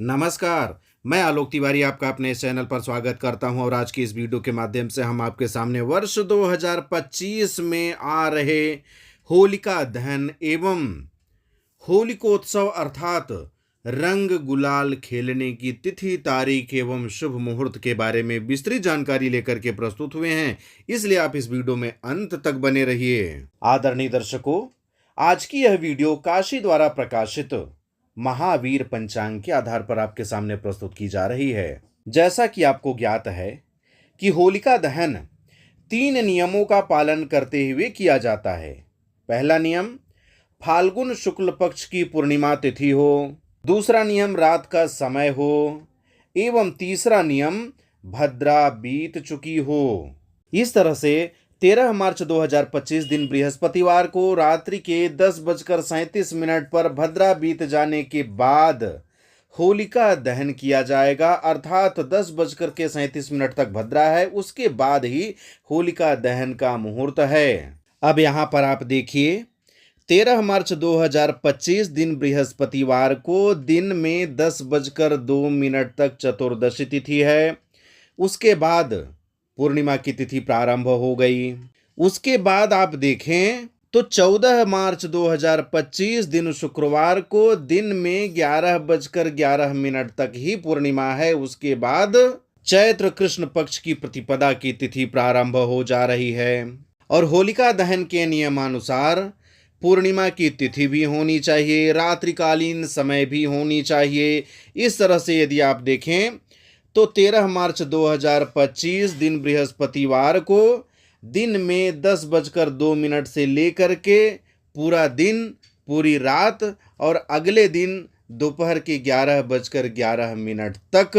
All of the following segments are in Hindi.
नमस्कार। मैं आलोक तिवारी आपका अपने इस चैनल पर स्वागत करता हूं और आज की इस वीडियो के माध्यम से हम आपके सामने वर्ष 2025 में आ रहे होलिका दहन एवं होलिकोत्सव अर्थात रंग गुलाल खेलने की तिथि, तारीख एवं शुभ मुहूर्त के बारे में विस्तृत जानकारी लेकर के प्रस्तुत हुए हैं। इसलिए आप इस वीडियो में अंत तक बने रहिए। आदरणीय दर्शकों, आज की यह वीडियो काशी द्वारा प्रकाशित महावीर पंचांग के आधार पर आपके सामने प्रस्तुत की जा रही है। जैसा कि आपको ज्ञात है कि होलिका दहन 3 नियमों का पालन करते हुए किया जाता है। पहला नियम, फाल्गुन शुक्ल पक्ष की पूर्णिमा तिथि हो। दूसरा नियम, रात का समय हो। एवं तीसरा नियम, भद्रा बीत चुकी हो। इस तरह से 13 मार्च 2025 दिन बृहस्पतिवार को रात्रि के 10:37 पर भद्रा बीत जाने के बाद होलिका दहन किया जाएगा। अर्थात 10:37 तक भद्रा है, उसके बाद ही होलिका दहन का मुहूर्त है। अब यहाँ पर आप देखिए, 13 मार्च 2025 दिन बृहस्पतिवार को दिन में 10:02 तक चतुर्दशी तिथि है। उसके बाद पूर्णिमा की तिथि प्रारंभ हो गई। उसके बाद आप देखें तो 14 मार्च 2025 दिन शुक्रवार को दिन में 11:11 तक ही पूर्णिमा है। उसके बाद चैत्र कृष्ण पक्ष की प्रतिपदा की तिथि प्रारंभ हो जा रही है। और होलिका दहन के नियमानुसार पूर्णिमा की तिथि भी होनी चाहिए, रात्रिकालीन समय भी होनी चाहिए। इस तरह से यदि आप देखें तो 13 मार्च 2025 दिन बृहस्पतिवार को दिन में 10:02 से लेकर के पूरा दिन, पूरी रात और अगले दिन दोपहर के 11:11 तक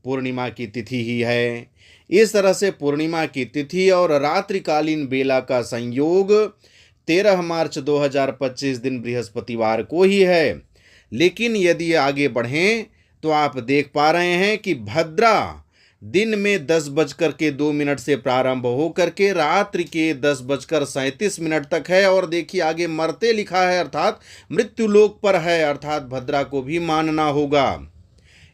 पूर्णिमा की तिथि ही है। इस तरह से पूर्णिमा की तिथि और रात्रिकालीन बेला का संयोग 13 मार्च 2025 दिन बृहस्पतिवार को ही है। लेकिन यदि आगे बढ़ें तो आप देख पा रहे हैं कि भद्रा दिन में 10:02 से प्रारंभ होकर के रात्रि के 10:37 तक है। और देखिए आगे मरते लिखा है, अर्थात मृत्युलोक पर है, अर्थात भद्रा को भी मानना होगा।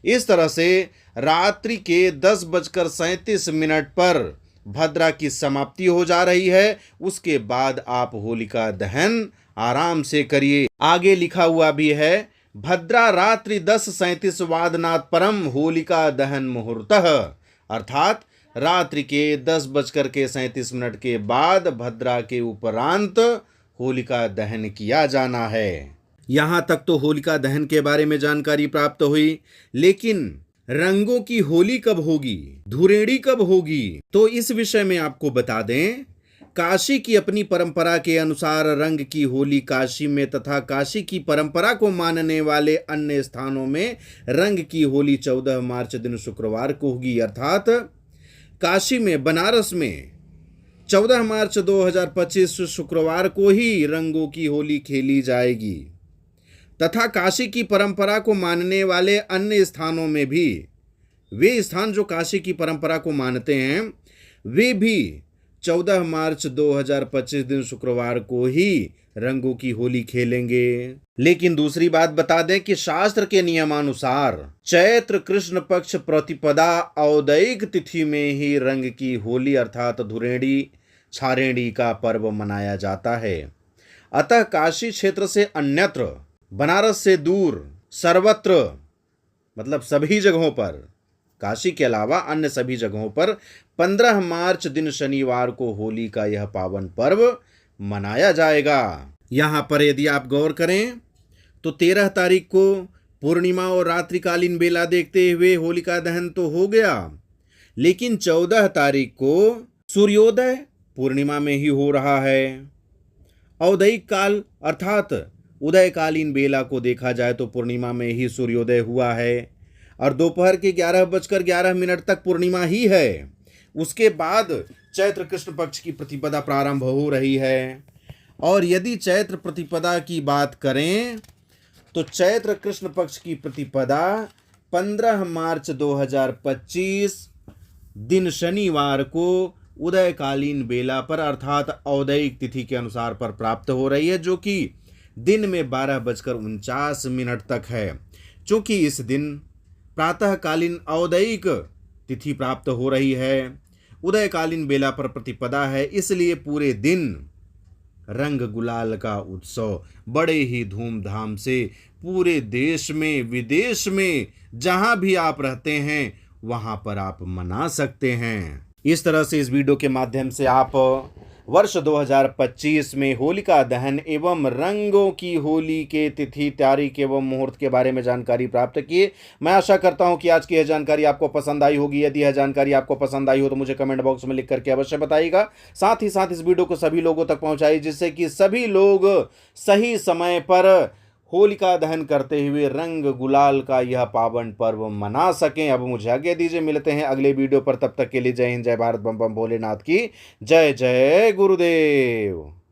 इस तरह से रात्रि के 10:37 पर भद्रा की समाप्ति हो जा रही है। उसके बाद आप होलिका दहन आराम से करिए। आगे लिखा हुआ भी है, भद्रा रात्रि 10:37 वादनात् परम होलिका दहन मुहूर्तः, अर्थात रात्रि के 10:37 के बाद भद्रा के उपरांत होलिका दहन किया जाना है। यहाँ तक तो होलिका दहन के बारे में जानकारी प्राप्त हुई, लेकिन रंगों की होली कब होगी, धुरेड़ी कब होगी, तो इस विषय में आपको बता दें, काशी की अपनी परंपरा के अनुसार रंग की होली काशी में तथा काशी की परंपरा को मानने वाले अन्य स्थानों में रंग की होली 14 मार्च दिन शुक्रवार को होगी। अर्थात काशी में, बनारस में 14 मार्च 2025 शुक्रवार को ही रंगों की होली खेली जाएगी। तथा काशी की परंपरा को मानने वाले अन्य स्थानों में भी, वे स्थान जो काशी की परंपरा को मानते हैं, वे भी 14 मार्च 2025 दिन शुक्रवार को ही रंगों की होली खेलेंगे। लेकिन दूसरी बात बता दें कि शास्त्र के नियमानुसार चैत्र कृष्ण पक्ष प्रतिपदा औदयिक तिथि में ही रंग की होली अर्थात धुरेड़ी छारेड़ी का पर्व मनाया जाता है। अतः काशी क्षेत्र से अन्यत्र, बनारस से दूर, सर्वत्र, मतलब सभी जगहों पर, काशी के अलावा अन्य सभी जगहों पर 15 मार्च दिन शनिवार को होली का यह पावन पर्व मनाया जाएगा। यहाँ पर यदि आप गौर करें तो 13 तारीख को पूर्णिमा और रात्रिकालीन बेला देखते हुए होलिका दहन तो हो गया, लेकिन 14 तारीख को सूर्योदय पूर्णिमा में ही हो रहा है। औदयिक काल अर्थात उदयकालीन बेला को देखा जाए तो पूर्णिमा में ही सूर्योदय हुआ है और दोपहर के 11:11 तक पूर्णिमा ही है। उसके बाद चैत्र कृष्ण पक्ष की प्रतिपदा प्रारंभ हो रही है। और यदि चैत्र प्रतिपदा की बात करें तो चैत्र कृष्ण पक्ष की प्रतिपदा 15 मार्च 2025 दिन शनिवार को उदयकालीन बेला पर अर्थात औदयिक तिथि के अनुसार पर प्राप्त हो रही है, जो कि दिन में 12:49 तक है। चूंकि इस दिन प्रातःकालीन औदयिक तिथि प्राप्त हो रही है। उदयकालीन बेला पर प्रतिपदा है, इसलिए पूरे दिन रंग गुलाल का उत्सव बड़े ही धूमधाम से पूरे देश में विदेश में जहां भी आप रहते हैं वहां पर आप मना सकते हैं। इस तरह से इस वीडियो के माध्यम से आप वर्ष 2025 में होलिका दहन एवं रंगों की होली के तिथि, तारीख एवं मुहूर्त के बारे में जानकारी प्राप्त किए। मैं आशा करता हूं कि आज की यह जानकारी आपको पसंद आई होगी। यदि यह जानकारी आपको पसंद आई हो तो मुझे कमेंट बॉक्स में लिख करके अवश्य बताइएगा। साथ ही साथ इस वीडियो को सभी लोगों तक पहुंचाइए, जिससे कि सभी लोग सही समय पर होलिका दहन करते हुए रंग गुलाल का यह पावन पर्व मना सकें। अब मुझे आज्ञा दीजिए, मिलते हैं अगले वीडियो पर। तब तक के लिए जय हिंद, जय भारत, बम बम भोलेनाथ की जय। जय गुरुदेव।